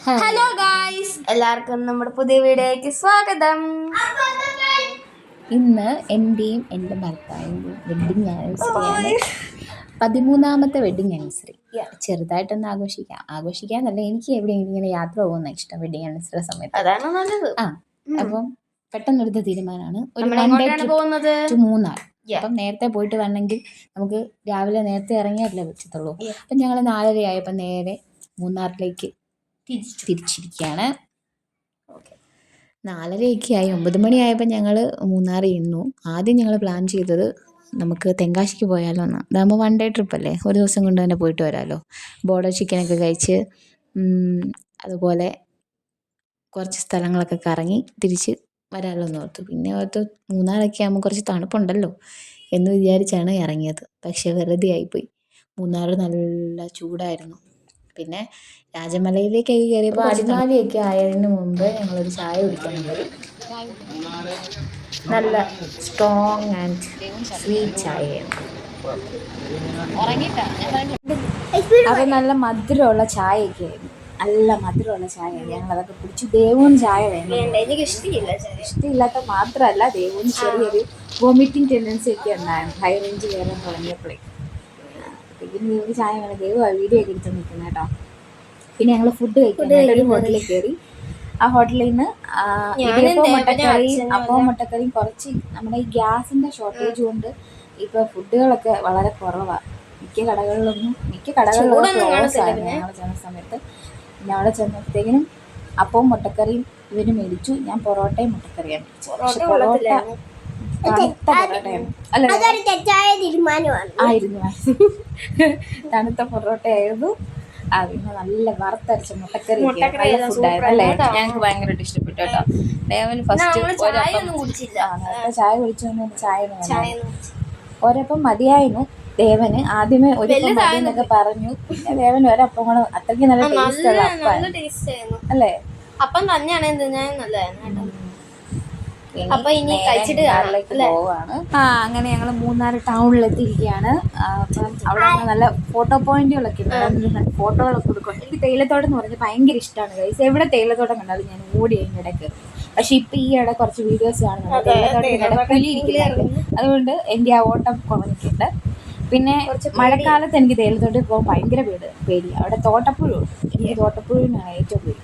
Hello guys, എല്ലാവർക്കും നമ്മുടെ പുതിയ വീഡിയോയ്ക്ക് സ്വാഗതം. ഇന്ന് എൻ്റെയും എൻ്റെ ഭർത്താവിൻ്റെയും വെഡ്ഡിങ് ആനിവേഴ്സറിയാണ്. 13ാമത്തെ വെഡ്ഡിങ് ആനിവേഴ്സറി. ചെറുതായിട്ടൊന്ന് ആഘോഷിക്കാന്നല്ല, എനിക്ക് എവിടെയെങ്കിലും ഇങ്ങനെ യാത്ര പോകുന്ന ഇഷ്ടം വെഡ്ഡിങ് ആനിവേഴ്സറി സമയത്ത്. അതാണ് നല്ലത്. അപ്പം പെട്ടെന്നെടുത്ത തീരുമാനമാണ് ഒരു പോകുന്നത് മൂന്നാർ. അപ്പം നേരത്തെ പോയിട്ട് വരണമെങ്കിൽ നമുക്ക് രാവിലെ നേരത്തെ ഇറങ്ങിയല്ലേ പറ്റത്തുള്ളൂ. അപ്പം ഞങ്ങൾ 4:30 ആയപ്പോൾ നേരെ മൂന്നാറിലേക്ക് തിരിച്ചിരിക്കുകയാണ്. 4:30 ആയി. 9 മണിയായപ്പോൾ ഞങ്ങൾ മൂന്നാറിൽ ഇരുന്നു. ആദ്യം ഞങ്ങൾ പ്ലാൻ ചെയ്തത് നമുക്ക് തെങ്കാശിക്ക് പോയാലോ എന്നാണ്. അതാകുമ്പോൾ 1 ഡേ ട്രിപ്പല്ലേ, ഒരു ദിവസം കൊണ്ട് തന്നെ പോയിട്ട് വരാമല്ലോ. ബോർഡർ ചിക്കനൊക്കെ കഴിച്ച് അതുപോലെ കുറച്ച് സ്ഥലങ്ങളൊക്കെ കറങ്ങി തിരിച്ച് വരാമല്ലോ എന്ന് ഓർത്തു. പിന്നെ ഓർത്തു മൂന്നാറൊക്കെ ആകുമ്പോൾ കുറച്ച് തണുപ്പുണ്ടല്ലോ എന്ന് വിചാരിച്ചാണ് ഇറങ്ങിയത്. പക്ഷേ വെറുതെ ആയിപ്പോയി. മൂന്നാർ നല്ല ചൂടായിരുന്നു. പിന്നെ രാജമലയിലേക്കൊക്കെ കയറിയപ്പോൾ അടിമാലിയൊക്കെ ആയതിന് മുമ്പ് ഞങ്ങളൊരു ചായ കുടിക്കാൻ കയറി. നല്ല സ്ട്രോങ് ആൻഡ് സ്വീറ്റ് ചായയാണ്. അത് നല്ല മധുരമുള്ള ചായയൊക്കെ ആയിരുന്നു. നല്ല മധുരമുള്ള ചായയാണ്. ഞങ്ങളതൊക്കെ കുടിച്ചു. ദേവുവിന് ചായ വേണം. എനിക്ക് ഇഷ്ടമില്ലാത്ത മാത്രമല്ല, ദേവുവിന് ചെറിയൊരു വോമിറ്റിംഗ് ടെൻഡൻസി ഒക്കെ ഉണ്ടായിരുന്നു ഹൈ റേഞ്ച് കയറാൻ തുടങ്ങിയപ്പോഴേ. പിന്നെ ദേവുവിന് ചായ വേണം. ദേവ് വീഡിയോ ഒക്കെ എടുത്ത് നിൽക്കുന്നത് കേട്ടോ. പിന്നെ ഞങ്ങൾ ഫുഡ് കഴിക്കാനായിട്ട് ഒരു ഹോട്ടലിൽ കയറി. ആ ഹോട്ടലിൽ നിന്ന് അപ്പവും മുട്ടക്കറിയും കുറച്ച് നമ്മുടെ ഈ ഗ്യാസിൻ്റെ ഷോർട്ടേജ് കൊണ്ട് ഇപ്പോൾ ഫുഡുകളൊക്കെ വളരെ കുറവാണ്. മിക്ക കടകളിലൊക്കെ ക്ലോസ് ആയിരുന്നു ഞങ്ങൾ ചെന്ന സമയത്ത്. പിന്നെ അവിടെ ചെന്നപ്പോഴത്തേക്കിനും അപ്പവും മുട്ടക്കറിയും ഇവര് മേടിച്ചു. ഞാൻ പൊറോട്ടയും മുട്ടക്കറിയാണ് മേടിച്ചു. പക്ഷെ പൊറോട്ട തണുത്ത പൊറോട്ടയാണ് ആയിരുന്നു. തണുത്ത പൊറോട്ടയായിരുന്നു. പിന്നെ നല്ല വറുത്തരച്ച മുട്ടക്കറി ഫുഡായിരുന്നു അല്ലേ. ഞങ്ങൾക്ക് ഭയങ്കരമായിട്ട് ഇഷ്ടപ്പെട്ടു കേട്ടോ. ദേവന് ഫസ്റ്റ് ചായ കുടിച്ചു. ചായ ഒരപ്പം മതിയായിരുന്നു ദേവന്. ആദ്യമേ ഒരപ്പം മതി എന്നൊക്കെ പറഞ്ഞു. പിന്നെ ദേവന് ഒരപ്പം കൂടെ അത്രയ്ക്ക് നല്ല ടേസ്റ്റ് ഉള്ള അപ്പം അല്ലേ. അപ്പം തന്നെയാണ് നല്ലതായിരുന്നു. അപ്പൊ ഇനി പോവാണ്. അങ്ങനെ ഞങ്ങൾ മൂന്നാർ ടൗണിലെത്തിയിരിക്കുകയാണ്. അപ്പം അവിടെ നല്ല ഫോട്ടോ പോയിന്റുകളൊക്കെ ഉണ്ട്. ഫോട്ടോകളൊക്കെ കൊടുക്കും. എനിക്ക് തേയിലത്തോട്ടം എന്ന് പറഞ്ഞാൽ ഭയങ്കര ഇഷ്ടമാണ് ഗൈസ്. എവിടെ തേയിലത്തോട്ടം കണ്ടാലും ഞാൻ ഓടി അതിൻ്റെ ഇടയ്ക്ക്. പക്ഷെ ഇപ്പൊ ഈ ഇട കുറച്ച് വീഡിയോസ് കാണുന്നുണ്ട് തേയിലത്തോട്ടത്തിനിടെ പുലി ഇരിക്കുന്നുണ്ട്. അതുകൊണ്ട് എൻ്റെ ആ ഓട്ടം കുറഞ്ഞിട്ടുണ്ട്. പിന്നെ മഴക്കാലത്ത് എനിക്ക് തേയിലത്തോട്ടിൽ പോകാൻ ഭയങ്കര പേടി. അവിടെ തോട്ടപ്പുഴു. എനിക്ക് തോട്ടപ്പുഴുവിനാണ് ഏറ്റവും പേടി.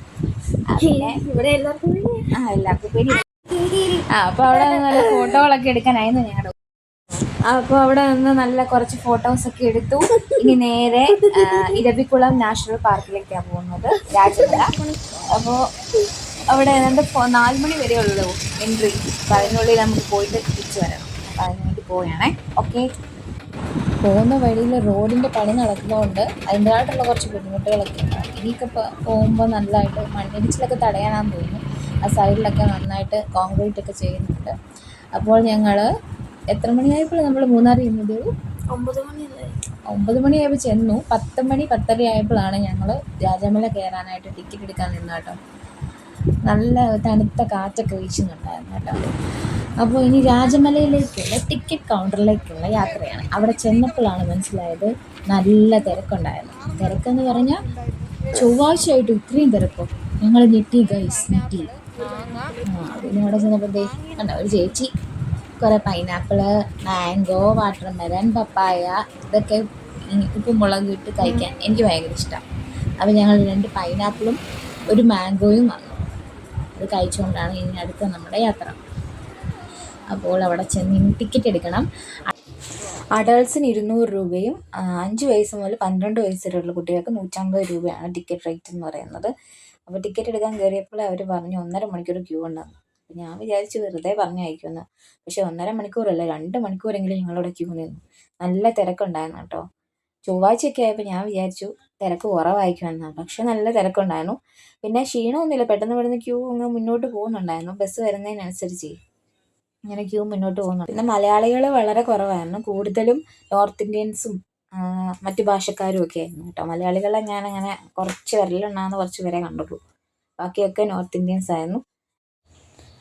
പിന്നെ എല്ലാവർക്കും പേടി. അപ്പോൾ അവിടെ നല്ല ഫോട്ടോകളൊക്കെ എടുക്കാനായിരുന്നു ഞങ്ങളുടെ. അപ്പോൾ അവിടെ നിന്ന് നല്ല കുറച്ച് ഫോട്ടോസൊക്കെ എടുത്തു. ഇനി നേരെ ഇരവികുളം നാഷണൽ പാർക്കിലേക്കാണ് പോകുന്നത്, രാജമല. അപ്പോൾ അവിടെ ഏതാണ്ട് 4 മണി വരെ ഉള്ളൂ എൻട്രി. അപ്പോൾ അതിനുള്ളിൽ നമുക്ക് പോയിട്ട് തിരിച്ചു വരണം. അപ്പോൾ അതിന് വേണ്ടി പോവുകയാണേ. ഓക്കെ. പോകുന്ന വഴിയിൽ റോഡിൻ്റെ പണി നടക്കുന്നതുകൊണ്ട് അതിൻ്റെതായിട്ടുള്ള കുറച്ച് ബുദ്ധിമുട്ടുകളൊക്കെ ഉണ്ടാകും. ഇനിയൊക്കെ പോകുമ്പോൾ നല്ലതായിട്ട് മണ്ണിടിച്ചിലൊക്കെ തടയാനാന്ന് തോന്നുന്നു. ആ സൈഡിലൊക്കെ നന്നായിട്ട് കോൺക്രീറ്റ് ഒക്കെ ചെയ്യുന്നുണ്ട്. അപ്പോൾ ഞങ്ങൾ എത്ര മണിയായപ്പോൾ നമ്മൾ മൂന്നാറിൽ ഇരുന്നത്? 9 മണിയായപ്പോൾ ചെന്നു. 10 മണി 10:30 ആയപ്പോഴാണ് ഞങ്ങൾ രാജമല കയറാനായിട്ട് ടിക്കറ്റ് എടുക്കാൻ നിന്നു കേട്ടോ. നല്ല തണുത്ത കാറ്റൊക്കെ വീശുന്നുണ്ടായിരുന്നു കേട്ടോ. അപ്പോൾ ഇനി രാജമലയിലേക്കുള്ള ടിക്കറ്റ് കൗണ്ടറിലേക്കുള്ള യാത്രയാണ്. അവിടെ ചെന്നപ്പോഴാണ് മനസ്സിലായത് നല്ല തിരക്കുണ്ടായിരുന്നു. തിരക്കെന്ന് പറഞ്ഞാൽ ചൊവ്വാഴ്ചയായിട്ട് ഇത്രയും തിരക്കോ? ഞങ്ങൾ ഞെട്ടി ഗൈസ്, ഞെട്ടി. പിന്നെ അവിടെ ചെന്നപ്പോഴത്തേ കണ്ടോ, ഒരു ചേച്ചി കുറേ പൈനാപ്പിള്, മാംഗോ, വാട്ടർമെലൺ, പപ്പായ ഇതൊക്കെ ഉപ്പും മുളകും ഇട്ട് കഴിക്കാൻ എനിക്ക് ഭയങ്കര ഇഷ്ടമാണ്. അപ്പോൾ ഞങ്ങൾ 2 പൈനാപ്പിളും 1 മാംഗോയും വാങ്ങും. അത് കഴിച്ചുകൊണ്ടാണ് ഇനി അടുത്ത നമ്മുടെ യാത്ര. അപ്പോൾ അവിടെ ചെന്ന് ടിക്കറ്റ് എടുക്കണം. അഡൾട്ട്സിന് 200 രൂപയും 5 വയസ്സ് മുതൽ 12 വയസ്സ് വരെയുള്ള കുട്ടികൾക്ക് 150 രൂപയാണ് ടിക്കറ്റ് റേറ്റ് എന്ന് പറയുന്നത്. അപ്പോൾ ടിക്കറ്റ് എടുക്കാൻ കയറിയപ്പോൾ അവർ പറഞ്ഞു 1.5 മണിക്കൂർ ക്യൂ ഉണ്ടെന്ന്. അപ്പോൾ ഞാൻ വിചാരിച്ചു വെറുതെ പറഞ്ഞയക്കുമെന്ന്. പക്ഷേ 1.5 മണിക്കൂറല്ല, 2 മണിക്കൂറെങ്കിലും ഞങ്ങളവിടെ ക്യൂ നിന്നു. നല്ല തിരക്കുണ്ടായിരുന്നു കേട്ടോ. ചൊവ്വാഴ്ചയൊക്കെ ആയപ്പോൾ ഞാൻ വിചാരിച്ചു തിരക്ക് കുറവായിരിക്കുമെന്നാണ്. പക്ഷെ നല്ല തിരക്കുണ്ടായിരുന്നു. പിന്നെ ക്ഷീണമൊന്നുമില്ല. പെട്ടെന്ന് ക്യൂ അങ്ങ് മുന്നോട്ട് പോകുന്നുണ്ടായിരുന്നു. ബസ് വരുന്നതിനനുസരിച്ച് ഇങ്ങനെ ക്യൂ മുന്നോട്ട് പോകുന്നുണ്ട്. പിന്നെ മലയാളികൾ വളരെ കുറവായിരുന്നു. കൂടുതലും നോർത്ത് ഇന്ത്യൻസും മറ്റു ഭാഷക്കാരും ഒക്കെ ആയിരുന്നു കേട്ടോ. മലയാളികളെ ഞാനങ്ങനെ കുറച്ച് വിരലുണ്ടാകുന്ന കുറച്ച് പേരെ കണ്ടുള്ളൂ. ബാക്കിയൊക്കെ നോർത്ത് ഇന്ത്യൻസ് ആയിരുന്നു.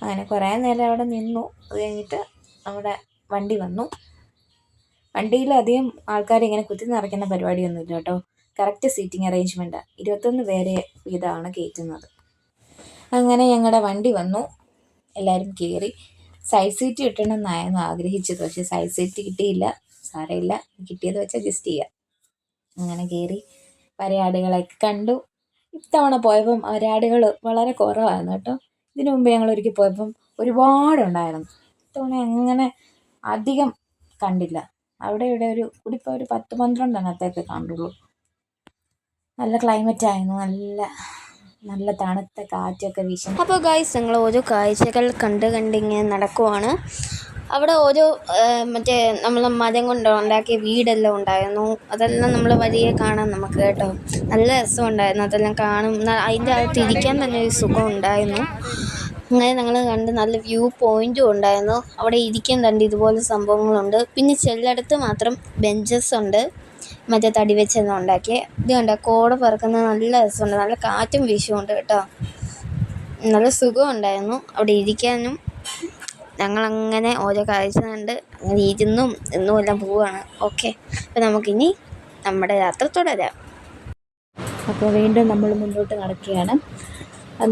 അങ്ങനെ കുറേ നേരം അവിടെ നിന്നു. അത് കഴിഞ്ഞിട്ട് നമ്മുടെ വണ്ടി വന്നു. വണ്ടിയിൽ അധികം ആൾക്കാർ ഇങ്ങനെ കുത്തി നിറയ്ക്കുന്ന പരിപാടിയൊന്നുമില്ല കേട്ടോ. Correct seating അറേഞ്ച്മെൻറ്റാണ്. 21 പേരെ വീതമാണ് കയറ്റുന്നത്. അങ്ങനെ ഞങ്ങളുടെ വണ്ടി വന്നു, എല്ലാവരും കയറി. സൈഡ് സീറ്റ് കിട്ടണമെന്നായിരുന്നു ആഗ്രഹിച്ചത്, പക്ഷേ സൈഡ് സീറ്റ് കിട്ടിയില്ല. സാരമില്ല, കിട്ടിയത് വെച്ച് അഡ്ജസ്റ്റ് ചെയ്യുക. അങ്ങനെ കയറി വരയാടുകളൊക്കെ കണ്ടു. ഇത്തവണ പോയപ്പം വരയാടുകൾ വളരെ കുറവായിരുന്നു കേട്ടോ. ഇതിനു മുമ്പ് ഞങ്ങൾ ഒരിക്കൽ പോയപ്പം ഒരുപാടുണ്ടായിരുന്നു. ഇത്തവണ അങ്ങനെ അധികം കണ്ടില്ല. അവിടെ ഇവിടെ കൂടിപ്പോൾ ഒരു 10-12 എണ്ണത്തേക്ക് കണ്ടുള്ളൂ. നല്ല ക്ലൈമറ്റ് ആയിരുന്നു, നല്ല തണുത്ത കാറ്റൊക്കെ വീശും. അപ്പോൾ ഗൈസ്, ഞങ്ങൾ ഓരോ കാഴ്ചകൾ കണ്ടിങ്ങനെ നടക്കുവാണ്. അവിടെ ഓരോ മറ്റേ നമ്മൾ മരം കൊണ്ട് ഉണ്ടാക്കിയ വീടെല്ലാം ഉണ്ടായിരുന്നു. അതെല്ലാം നമ്മൾ വഴിയെ കാണാം നമുക്ക് കേട്ടോ. നല്ല രസമുണ്ടായിരുന്നു അതെല്ലാം കാണും. അതിൻ്റെ അകത്ത് ഇരിക്കാൻ തന്നെ ഒരു സുഖം ഉണ്ടായിരുന്നു. അങ്ങനെ ഞങ്ങൾ കണ്ട് നല്ല വ്യൂ പോയിൻറ്റും ഉണ്ടായിരുന്നു. അവിടെ ഇരിക്കാൻ തന്നെ ഇതുപോലെ സംഭവങ്ങളുണ്ട്. പിന്നെ ചിലയിടത്ത് മാത്രം ബെഞ്ചസ് ഉണ്ട്, മറ്റേ തടി വെച്ചെല്ലാം ഉണ്ടാക്കിയ. ഇത് കണ്ടോ, കോട പറക്കുന്നത് നല്ല രസമുണ്ട്, നല്ല കാറ്റും വീശുമുണ്ട് കേട്ടോ. നല്ല സുഖം ഉണ്ടായിരുന്നു അവിടെ ഇരിക്കാനും. ഞങ്ങളങ്ങനെ ഓരോ കാഴ്ച കണ്ട് അങ്ങനെ ഇരുന്നും എല്ലാം പോവുകയാണ്. ഓക്കെ, അപ്പോൾ നമുക്കിനി നമ്മുടെ യാത്ര തുടരാം. അപ്പോൾ വീണ്ടും നമ്മൾ മുന്നോട്ട് നടക്കുകയാണ്.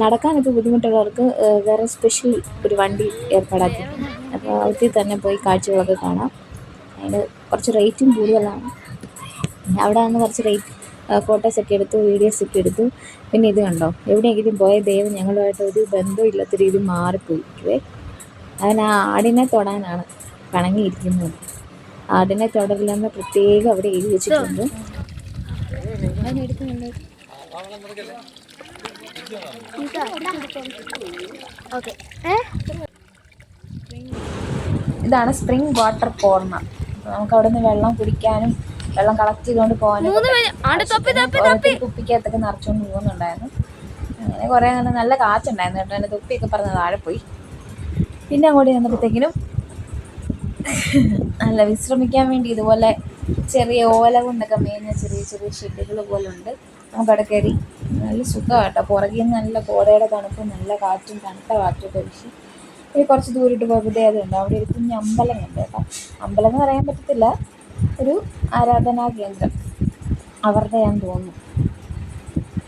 നടക്കാനൊക്കെ ബുദ്ധിമുട്ടുള്ളവർക്ക് വേറെ സ്പെഷ്യൽ ഒരു വണ്ടി ഏർപ്പാടാക്കിയിട്ടുണ്ട്. അപ്പോൾ അതിൽ തന്നെ പോയി കാഴ്ചകളൊക്കെ കാണാം. അതിന് കുറച്ച് റേറ്റും കൂടുതലാണ്. അവിടെ നിന്ന് കുറച്ച് ഫോട്ടോസൊക്കെ എടുത്തു, വീഡിയോസൊക്കെ എടുത്തു. പിന്നെ ഇത് കണ്ടോ, എവിടെയെങ്കിലും പോയ ദൈവം ഞങ്ങളുമായിട്ട് ഒരു ബന്ധമില്ലാത്ത രീതി മാറിപ്പോയിക്കുവേ. അതിന് ആ ആടിനെ തൊടാനാണ് പിണങ്ങിയിരിക്കുന്നത്. ആടിനെ തൊടരില്ലെന്ന് പ്രത്യേകം അവിടെ എഴുതി വെച്ചിട്ടുണ്ട്. ഇതാണ് സ്പ്രിംഗ് വാട്ടർ കോർണർ. നമുക്ക് അവിടെ നിന്ന് വെള്ളം കുടിക്കാനും വെള്ളം കളക്ട് ചെയ്തുകൊണ്ട് പോകാനും കുപ്പിക്കകത്തൊക്കെ നിറച്ചുകൊണ്ട് പോകുന്നുണ്ടായിരുന്നു. അങ്ങനെ കുറേ നല്ല കാറ്റുണ്ടായിരുന്നു കേട്ടോ. എൻ്റെ തൊപ്പിയൊക്കെ പറഞ്ഞ് താഴെ പോയി. പിന്നെ അങ്ങോട്ട് ചെന്നപ്പോഴത്തേക്കിനും നല്ല വിശ്രമിക്കാൻ വേണ്ടി ഇതുപോലെ ചെറിയ ഓല കൊണ്ടൊക്കെ മേഞ്ഞ ചെറിയ ഷെഡുകൾ പോലെ ഉണ്ട്. നമുക്ക് അവിടെ കയറി നല്ല സുഖമാണ് കേട്ടോ. പുറകിൽ നിന്ന് നല്ല കോടയുടെ തണുപ്പും നല്ല കാറ്റും, തണുത്ത കാറ്റൊക്കെ വീശി. കുറച്ച് ദൂരിട്ട് പോയപ്പോഴത്തേ അതുണ്ട്. അവിടെ ഒരു കുഞ്ഞ് അമ്പലം ഉണ്ട് കേട്ടോ. അമ്പലം എന്ന് പറയാൻ പറ്റത്തില്ല, ഒരു ആരാധനാ കേന്ദ്രം അവരുടെയാന്ന് തോന്നുന്നു.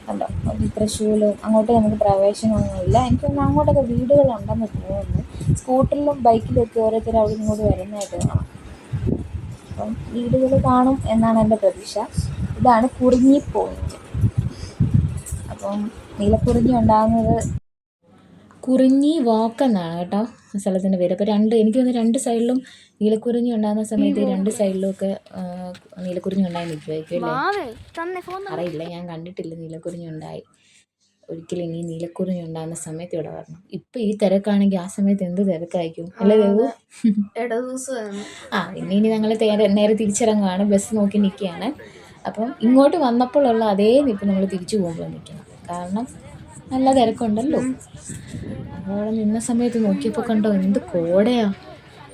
കണ്ടോ, ഒരു തൃശ്ശൂലും. അങ്ങോട്ട് നമുക്ക് പ്രവേശനമൊന്നുമില്ല. എനിക്ക് തോന്നുന്നു അങ്ങോട്ടൊക്കെ വീടുകളുണ്ടെന്ന് തോന്നുന്നു. സ്കൂട്ടറിലും ബൈക്കിലും ഒക്കെ ഓരോരുത്തർ അവിടെ ഇങ്ങോട്ട് വരുന്നതായിട്ട് കാണാം. അപ്പം വീടുകൾ കാണും എന്നാണ് എൻ്റെ പ്രതീക്ഷ. ഇതാണ് കുറിഞ്ഞി പോയിന്റ്. അപ്പം നീലക്കുറിഞ്ഞി ഉണ്ടാകുന്നത് കുറിഞ്ഞി വാക്ക് എന്നാണ് കേട്ടോ സ്ഥലത്തിൻ്റെ പേര്. അപ്പോൾ എനിക്ക് തോന്നുന്നു 2 സൈഡിലും നീലക്കുറിഞ്ഞി ഉണ്ടാകുന്ന സമയത്ത് 2 സൈഡിലും ഒക്കെ നീലക്കുറിഞ്ഞി ഉണ്ടായി നിൽക്കുമായിരിക്കും അല്ലേ? അറിയില്ല, ഞാൻ കണ്ടിട്ടില്ല നീലക്കുറിഞ്ഞി ഉണ്ടായി. ഒരിക്കലും ഇനി നീലക്കുറിഞ്ഞി ഉണ്ടാകുന്ന സമയത്ത് ഇവിടെ വരണം. ഇപ്പം ഈ തിരക്കാണെങ്കിൽ ആ സമയത്ത് എന്ത് തിരക്കായിരിക്കും അല്ലേ ദേവു? ഇനി ഞങ്ങൾ നേരെ തിരിച്ചിറങ്ങുകയാണ്. ബസ് നോക്കി നിൽക്കുകയാണ്. അപ്പം ഇങ്ങോട്ട് വന്നപ്പോഴുള്ള അതേ നിൽപ്പ് നമ്മൾ തിരിച്ചു പോകുമ്പോൾ നിൽക്കണം. കാരണം നല്ല തിരക്കുണ്ടല്ലോ. അപ്പോൾ അവിടെ നിന്ന സമയത്ത് നോക്കിയപ്പോൾ കണ്ടോ, എന്ത് കോടയാ.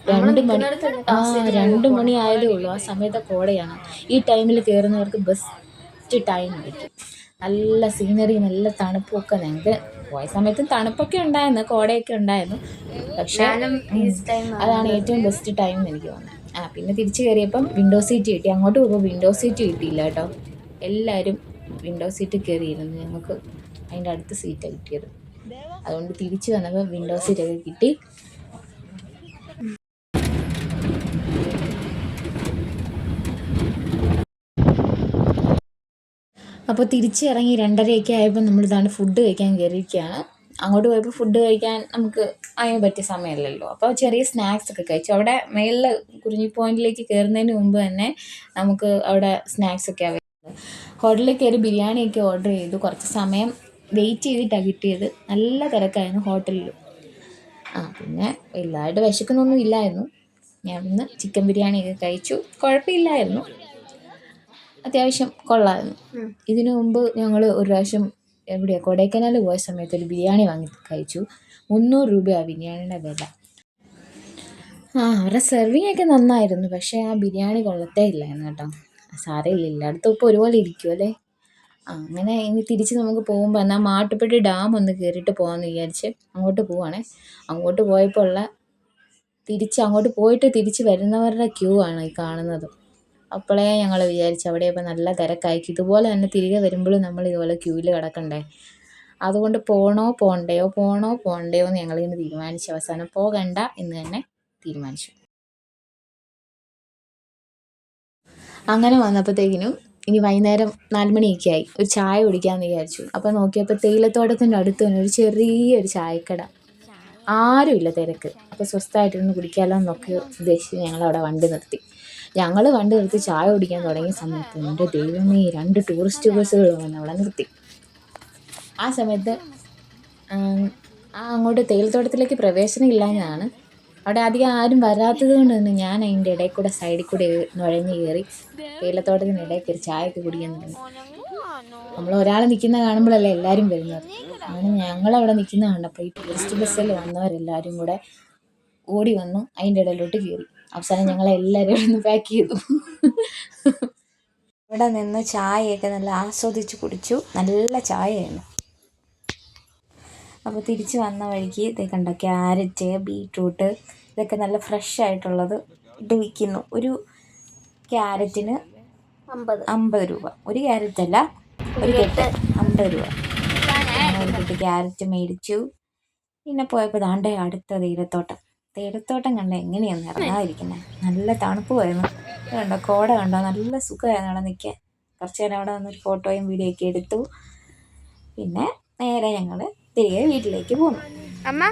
2 മണി ആയതേ ഉള്ളൂ. ആ സമയത്തെ കോടയാണ്. ഈ ടൈമിൽ കയറുന്നവർക്ക് ബെസ്റ്റ് ടൈം ആയിരിക്കും. നല്ല സീനറി, നല്ല തണുപ്പൊക്കെ. ഞങ്ങൾക്ക് പോയ സമയത്തും തണുപ്പൊക്കെ ഉണ്ടായിരുന്നു, കോടയൊക്കെ ഉണ്ടായിരുന്നു. പക്ഷേ അതാണ് ഏറ്റവും ബെസ്റ്റ് ടൈം എന്ന് എനിക്ക് തോന്നുന്നത്. പിന്നെ തിരിച്ച് കയറിയപ്പം വിൻഡോ സീറ്റ് കിട്ടി. അങ്ങോട്ട് പോകുമ്പോൾ വിൻഡോ സീറ്റ് കിട്ടിയില്ല കേട്ടോ. എല്ലാവരും വിൻഡോ സീറ്റ് കയറിയിരുന്നു. ഞങ്ങൾക്ക് അതിൻ്റെ അടുത്ത് സീറ്റാണ് കിട്ടിയത്. അതുകൊണ്ട് തിരിച്ച് വന്നപ്പോൾ വിൻഡോ സീറ്റൊക്കെ കിട്ടി. അപ്പോൾ തിരിച്ച് ഇറങ്ങി 2:30 ആയപ്പോൾ നമ്മളിതാണ് ഫുഡ് കഴിക്കാൻ കയറിയിരിക്കുകയാണ്. അങ്ങോട്ട് പോയപ്പോൾ ഫുഡ് കഴിക്കാൻ നമുക്ക് അതിന് പറ്റിയ സമയമല്ലല്ലോ. അപ്പോൾ ചെറിയ സ്നാക്സ് ഒക്കെ കഴിച്ചു. അവിടെ മേളിൽ കുറിഞ്ഞി പോയിന്റിലേക്ക് കയറുന്നതിന് മുമ്പ് തന്നെ നമുക്ക് അവിടെ സ്നാക്സ് ഒക്കെ അവൈലബിൾ. ഹോട്ടലിൽ കയറി ബിരിയാണിയൊക്കെ ഓർഡർ ചെയ്തു. കുറച്ച് സമയം വെയിറ്റ് ചെയ്തിട്ടാണ് കിട്ടിയത്. നല്ല തിരക്കായിരുന്നു ഹോട്ടലിൽ. പിന്നെ വലുതായിട്ട് വിശക്കുന്നൊന്നും ഇല്ലായിരുന്നു. ഞാൻ ഇന്ന് ചിക്കൻ ബിരിയാണിയൊക്കെ കഴിച്ചു. കുഴപ്പമില്ലായിരുന്നു, അത്യാവശ്യം കൊള്ളായിരുന്നു. ഇതിനു മുമ്പ് ഞങ്ങൾ ഒരു പ്രാവശ്യം കൊടൈക്കനാൽ പോയ സമയത്ത് ഒരു ബിരിയാണി വാങ്ങി കഴിച്ചു. 300 രൂപയാണ് ബിരിയാണിയുടെ വില. അവരുടെ സെർവിങ് ഒക്കെ നന്നായിരുന്നു, പക്ഷേ ആ ബിരിയാണി കൊള്ളത്തേ ഇല്ലായിരുന്നു കേട്ടോ. സാരമില്ല, എല്ലായിടത്തും ഇപ്പോൾ ഒരുപോലെ ഇരിക്കും അല്ലേ. അങ്ങനെ ഇനി തിരിച്ച് നമുക്ക് പോകുമ്പോൾ എന്നാൽ മാട്ടുപ്പെട്ടി ഡാം ഒന്ന് കയറിയിട്ട് പോകാമെന്ന് വിചാരിച്ച് അങ്ങോട്ട് പോവുകയാണേ. അങ്ങോട്ട് പോയപ്പോൾ അങ്ങോട്ട് പോയിട്ട് തിരിച്ച് വരുന്നവരുടെ ക്യൂ ആണ് ഈ കാണുന്നത്. അപ്പോഴേ ഞങ്ങൾ വിചാരിച്ചു അവിടെ ഇപ്പോൾ നല്ല തിരക്കായിരിക്കും. ഇതുപോലെ തന്നെ തിരികെ വരുമ്പോഴും നമ്മൾ ഇതുപോലെ ക്യൂവിൽ കിടക്കണ്ടേ. അതുകൊണ്ട് പോണോ പോണ്ടയോ എന്ന് ഞങ്ങളിങ്ങനെ തീരുമാനിച്ചു. അവസാനം പോകണ്ട എന്ന് തന്നെ തീരുമാനിച്ചു. അങ്ങനെ വന്നപ്പോഴത്തേക്കിനും ഇനി വൈകുന്നേരം 4 മണിയൊക്കെ ആയി. ഒരു ചായ കുടിക്കാമെന്ന് വിചാരിച്ചു. അപ്പോൾ നോക്കിയപ്പോൾ തേയിലത്തോട്ടത്തിൻ്റെ അടുത്ത് തന്നെ ഒരു ചെറിയൊരു ചായക്കട. ആരുമില്ല, തിരക്ക്. അപ്പോൾ സ്വസ്ഥമായിട്ടിരുന്ന് കുടിക്കാമല്ലോ എന്നൊക്കെ ഉദ്ദേശിച്ച് ഞങ്ങളവിടെ വണ്ടി നിർത്തി. ഞങ്ങൾ വണ്ടി നിർത്തി ചായ കുടിക്കാൻ തുടങ്ങിയ സമയത്ത് എൻ്റെ ദൈവമേ 2 ടൂറിസ്റ്റ് ബസ്സുകൾ വന്ന് അവിടെ നിർത്തി. ആ സമയത്ത് അങ്ങോട്ട് തേയിലത്തോട്ടത്തിലേക്ക് പ്രവേശനം ഇല്ലാഞ്ഞതാണ്. അവിടെ അധികം ആരും വരാത്തത് കൊണ്ട് തന്നെ ഞാൻ അതിൻ്റെ ഇടയിൽ കൂടെ സൈഡിൽ കൂടെ നുഴഞ്ഞ് കയറി തേയിലത്തോട്ടത്തിൻ്റെ ഇടയിൽ കയറി ചായയൊക്കെ കുടിക്കാൻ തുടങ്ങി. നമ്മൾ ഒരാൾ നിൽക്കുന്ന കാണുമ്പോഴല്ലേ എല്ലാവരും വരുന്നത്. അങ്ങനെ ഞങ്ങളവിടെ നിൽക്കുന്ന കണ്ടപ്പോൾ ഈ ടൂറിസ്റ്റ് ബസ്സിൽ വന്നവരെല്ലാവരും കൂടെ ഓടി വന്നു അതിൻ്റെ ഇടയിലോട്ട് കയറി. അവസാനം ഞങ്ങളെല്ലാവരും അവിടെ നിന്ന് പാക്ക് ചെയ്തു. ഇവിടെ നിന്ന് ചായയൊക്കെ നല്ല ആസ്വദിച്ച് കുടിച്ചു. നല്ല ചായയായിരുന്നു. അപ്പോൾ തിരിച്ച് വന്ന വഴിക്ക് ഇത് കണ്ട ക്യാരറ്റ്, ബീട്രൂട്ട് ഇതൊക്കെ നല്ല ഫ്രഷ് ആയിട്ടുള്ളത് ഇത് വിൽക്കുന്നു. ഒരു ക്യാരറ്റിന് 50 രൂപ. ഒരു ക്യാരറ്റ് അല്ല, ഒരു കെട്ട് 50 രൂപ. ഒരു കെട്ട് ക്യാരറ്റ് മേടിച്ചു. പിന്നെ പോയപ്പോൾ ദാണ്ടേ അടുത്ത തേയിലത്തോട്ടം കണ്ട എങ്ങനെയാണ് ഇറങ്ങാതിരിക്കുന്നത്. നല്ല തണുപ്പ് പോയിരുന്നു. കണ്ടോ കോട കണ്ടോ, നല്ല സുഖമായിരുന്നു അവിടെ നിൽക്കാൻ. കുറച്ച് നേരം അവിടെ വന്നൊരു ഫോട്ടോയും വീഡിയോ ഒക്കെ എടുത്തു. പിന്നെ നേരെ ഞങ്ങൾ തിരികെ വീട്ടിലേക്ക് പോന്നു. അമ്മ